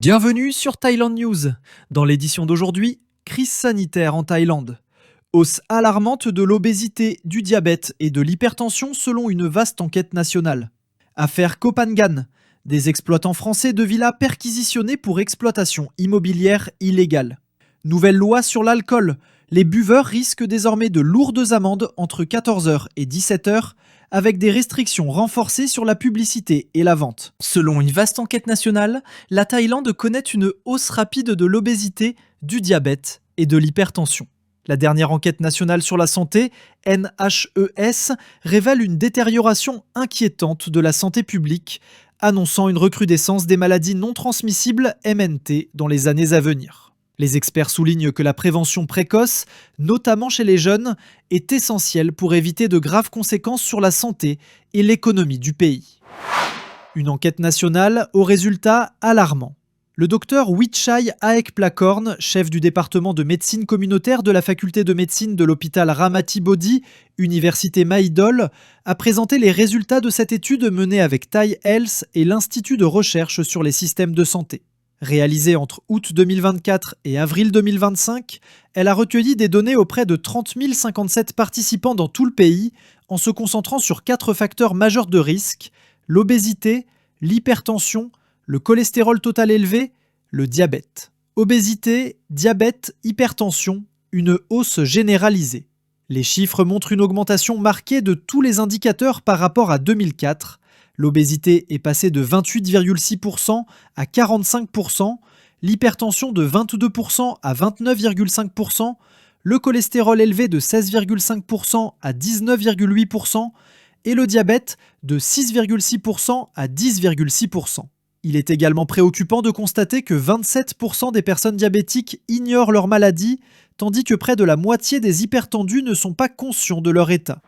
Bienvenue sur Thailand News. Dans l'édition d'aujourd'hui, crise sanitaire en Thaïlande. Hausse alarmante de l'obésité, du diabète et de l'hypertension selon une vaste enquête nationale. Affaire Kopangan. Des exploitants français de villas perquisitionnés pour exploitation immobilière illégale. Nouvelle loi sur l'alcool. Les buveurs risquent désormais de lourdes amendes entre 14h et 17h, avec des restrictions renforcées sur la publicité et la vente. Selon une vaste enquête nationale, la Thaïlande connaît une hausse rapide de l'obésité, du diabète et de l'hypertension. La dernière enquête nationale sur la santé, NHES, révèle une détérioration inquiétante de la santé publique, annonçant une recrudescence des maladies non transmissibles MNT dans les années à venir. Les experts soulignent que la prévention précoce, notamment chez les jeunes, est essentielle pour éviter de graves conséquences sur la santé et l'économie du pays. Une enquête nationale aux résultats alarmants. Le docteur Wichai Aekplakorn, chef du département de médecine communautaire de la faculté de médecine de l'hôpital Ramati Bodhi, Université Mahidol, a présenté les résultats de cette étude menée avec Thai Health et l'Institut de recherche sur les systèmes de santé. Réalisée entre août 2024 et avril 2025, elle a recueilli des données auprès de 30 057 participants dans tout le pays en se concentrant sur 4 facteurs majeurs de risque: l'obésité, l'hypertension, le cholestérol total élevé, le diabète. Obésité, diabète, hypertension, une hausse généralisée. Les chiffres montrent une augmentation marquée de tous les indicateurs par rapport à 2004. L'obésité est passée de 28,6% à 45%, l'hypertension de 22% à 29,5%, le cholestérol élevé de 16,5% à 19,8% et le diabète de 6,6% à 10,6%. Il est également préoccupant de constater que 27% des personnes diabétiques ignorent leur maladie, tandis que près de la moitié des hypertendus ne sont pas conscients de leur état.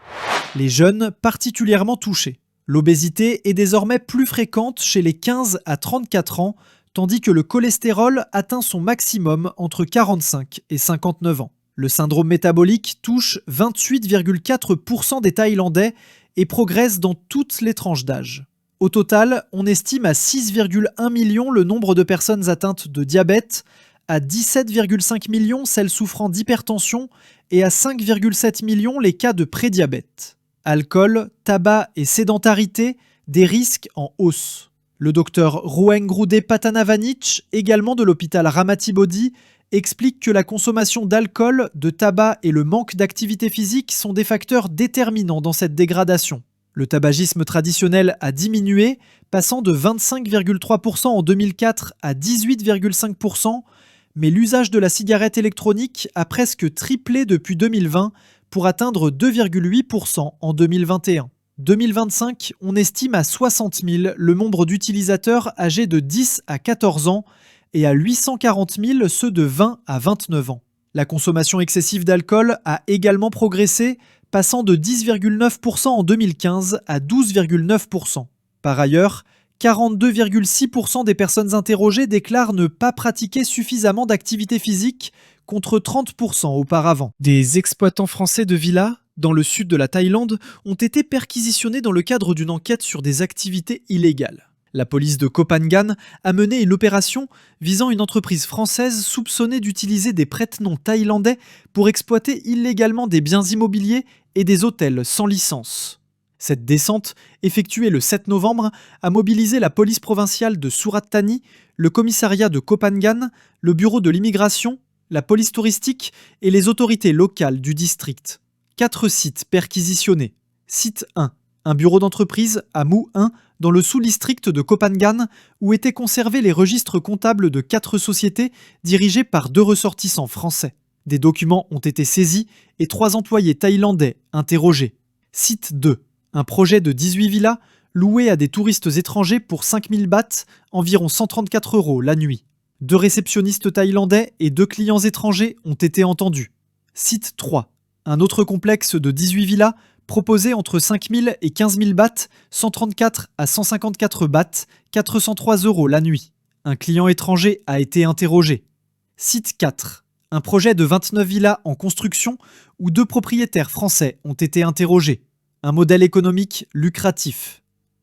Les jeunes particulièrement touchés. L'obésité est désormais plus fréquente chez les 15 à 34 ans, tandis que le cholestérol atteint son maximum entre 45 et 59 ans. Le syndrome métabolique touche 28,4% des Thaïlandais et progresse dans toutes les tranches d'âge. Au total, on estime à 6,1 millions le nombre de personnes atteintes de diabète, à 17,5 millions celles souffrant d'hypertension et à 5,7 millions les cas de prédiabète. Alcool, tabac et sédentarité, des risques en hausse. Le docteur Ruengrude Patanavanich, également de l'hôpital Ramati Bodhi, explique que la consommation d'alcool, de tabac et le manque d'activité physique sont des facteurs déterminants dans cette dégradation. Le tabagisme traditionnel a diminué, passant de 25,3% en 2004 à 18,5%, mais l'usage de la cigarette électronique a presque triplé depuis 2020, pour atteindre 2,8% en 2021. 2025, on estime à 60 000 le nombre d'utilisateurs âgés de 10 à 14 ans et à 840 000 ceux de 20 à 29 ans. La consommation excessive d'alcool a également progressé, passant de 10,9% en 2015 à 12,9%. Par ailleurs, 42,6% des personnes interrogées déclarent ne pas pratiquer suffisamment d'activité physique, contre 30% auparavant. Des exploitants français de villas, dans le sud de la Thaïlande, ont été perquisitionnés dans le cadre d'une enquête sur des activités illégales. La police de Kopangan a mené une opération visant une entreprise française soupçonnée d'utiliser des prête-noms thaïlandais pour exploiter illégalement des biens immobiliers et des hôtels sans licence. Cette descente, effectuée le 7 novembre, a mobilisé la police provinciale de Surat Thani, le commissariat de Kopangan, le bureau de l'immigration, la police touristique et les autorités locales du district. 4 sites perquisitionnés. Site 1, un bureau d'entreprise à Mu 1 dans le sous-district de Kopangan où étaient conservés les registres comptables de 4 sociétés dirigées par 2 ressortissants français. Des documents ont été saisis et 3 employés thaïlandais interrogés. Site 2, un projet de 18 villas loué à des touristes étrangers pour 5 000 bahts, environ 134 € la nuit. 2 réceptionnistes thaïlandais et 2 clients étrangers ont été entendus. Site 3, un autre complexe de 18 villas proposé entre 5 000 et 15 000 bahts, 134 à 154 bahts, 403 € la nuit. Un client étranger a été interrogé. Site 4, un projet de 29 villas en construction où 2 propriétaires français ont été interrogés. Un modèle économique lucratif.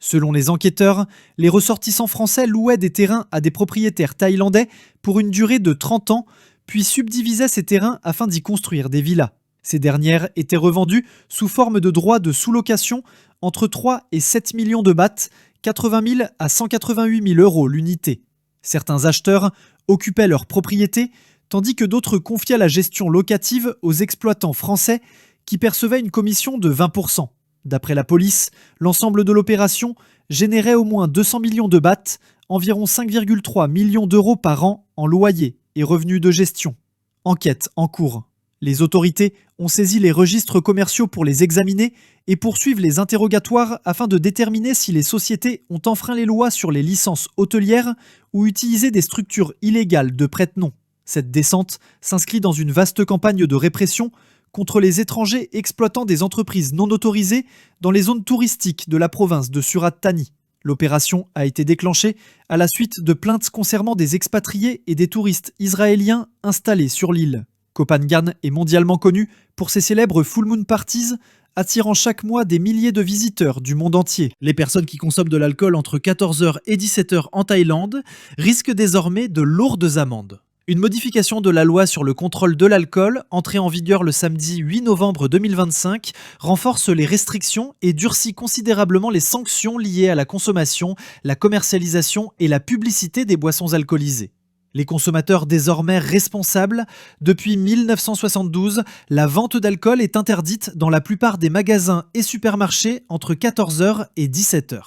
Selon les enquêteurs, les ressortissants français louaient des terrains à des propriétaires thaïlandais pour une durée de 30 ans, puis subdivisaient ces terrains afin d'y construire des villas. Ces dernières étaient revendues sous forme de droits de sous-location entre 3 et 7 millions de bahts, 80 000 à 188 000 euros l'unité. Certains acheteurs occupaient leurs propriétés, tandis que d'autres confiaient la gestion locative aux exploitants français qui percevaient une commission de 20%. D'après la police, l'ensemble de l'opération générait au moins 200 millions de bahts, environ 5,3 millions d'euros par an en loyers et revenus de gestion. Enquête en cours. Les autorités ont saisi les registres commerciaux pour les examiner et poursuivent les interrogatoires afin de déterminer si les sociétés ont enfreint les lois sur les licences hôtelières ou utilisé des structures illégales de prête-nom. Cette descente s'inscrit dans une vaste campagne de répression contre les étrangers exploitant des entreprises non autorisées dans les zones touristiques de la province de Surat Thani. L'opération a été déclenchée à la suite de plaintes concernant des expatriés et des touristes israéliens installés sur l'île. Koh Phangan est mondialement connu pour ses célèbres full moon parties, attirant chaque mois des milliers de visiteurs du monde entier. Les personnes qui consomment de l'alcool entre 14h et 17h en Thaïlande risquent désormais de lourdes amendes. Une modification de la loi sur le contrôle de l'alcool, entrée en vigueur le samedi 8 novembre 2025, renforce les restrictions et durcit considérablement les sanctions liées à la consommation, la commercialisation et la publicité des boissons alcoolisées. Les consommateurs désormais responsables, depuis 1972, la vente d'alcool est interdite dans la plupart des magasins et supermarchés entre 14h et 17h.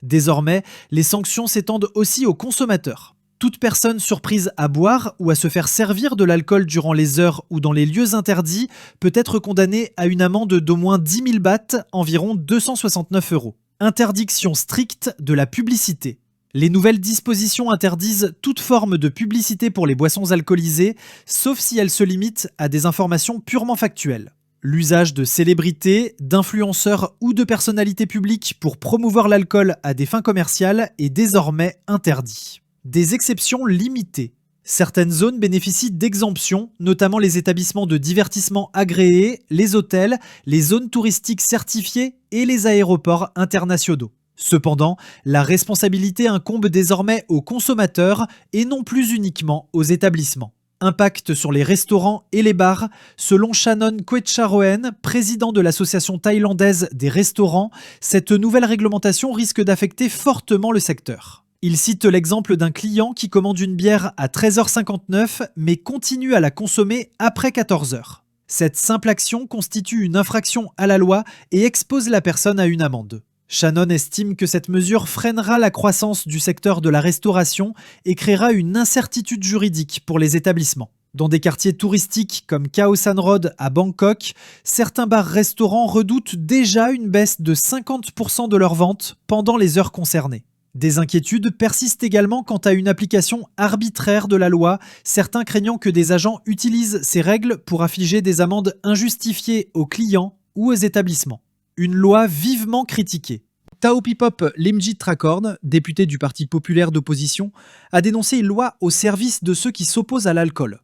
Désormais, les sanctions s'étendent aussi aux consommateurs. Toute personne surprise à boire ou à se faire servir de l'alcool durant les heures ou dans les lieux interdits peut être condamnée à une amende d'au moins 10 000 bahts, environ 269 euros. Interdiction stricte de la publicité. Les nouvelles dispositions interdisent toute forme de publicité pour les boissons alcoolisées, sauf si elles se limitent à des informations purement factuelles. L'usage de célébrités, d'influenceurs ou de personnalités publiques pour promouvoir l'alcool à des fins commerciales est désormais interdit. Des exceptions limitées. Certaines zones bénéficient d'exemptions, notamment les établissements de divertissement agréés, les hôtels, les zones touristiques certifiées et les aéroports internationaux. Cependant, la responsabilité incombe désormais aux consommateurs et non plus uniquement aux établissements. Impact sur les restaurants et les bars. Selon Shannon Quecharoen, président de l'association thaïlandaise des restaurants, cette nouvelle réglementation risque d'affecter fortement le secteur. Il cite l'exemple d'un client qui commande une bière à 13h59 mais continue à la consommer après 14h. Cette simple action constitue une infraction à la loi et expose la personne à une amende. Shannon estime que cette mesure freinera la croissance du secteur de la restauration et créera une incertitude juridique pour les établissements. Dans des quartiers touristiques comme Khao San Road à Bangkok, certains bars-restaurants redoutent déjà une baisse de 50% de leurs ventes pendant les heures concernées. Des inquiétudes persistent également quant à une application arbitraire de la loi, certains craignant que des agents utilisent ces règles pour infliger des amendes injustifiées aux clients ou aux établissements. Une loi vivement critiquée. Taopipop Limjit Trakorn, député du Parti populaire d'opposition, a dénoncé une loi au service de ceux qui s'opposent à l'alcool.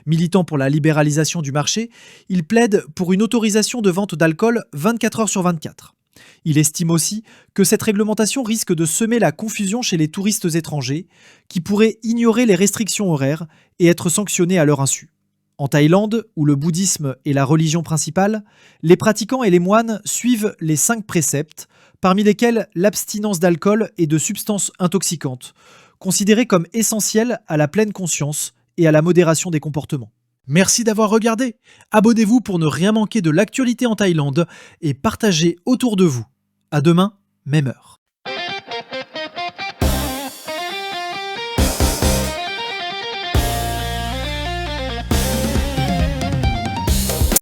Militant pour la libéralisation du marché, il plaide pour une autorisation de vente d'alcool 24 heures sur 24. Il estime aussi que cette réglementation risque de semer la confusion chez les touristes étrangers, qui pourraient ignorer les restrictions horaires et être sanctionnés à leur insu. En Thaïlande, où le bouddhisme est la religion principale, les pratiquants et les moines suivent les 5 préceptes, parmi lesquels l'abstinence d'alcool et de substances intoxicantes, considérées comme essentielles à la pleine conscience et à la modération des comportements. Merci d'avoir regardé. Abonnez-vous pour ne rien manquer de l'actualité en Thaïlande et partagez autour de vous. À demain, même heure.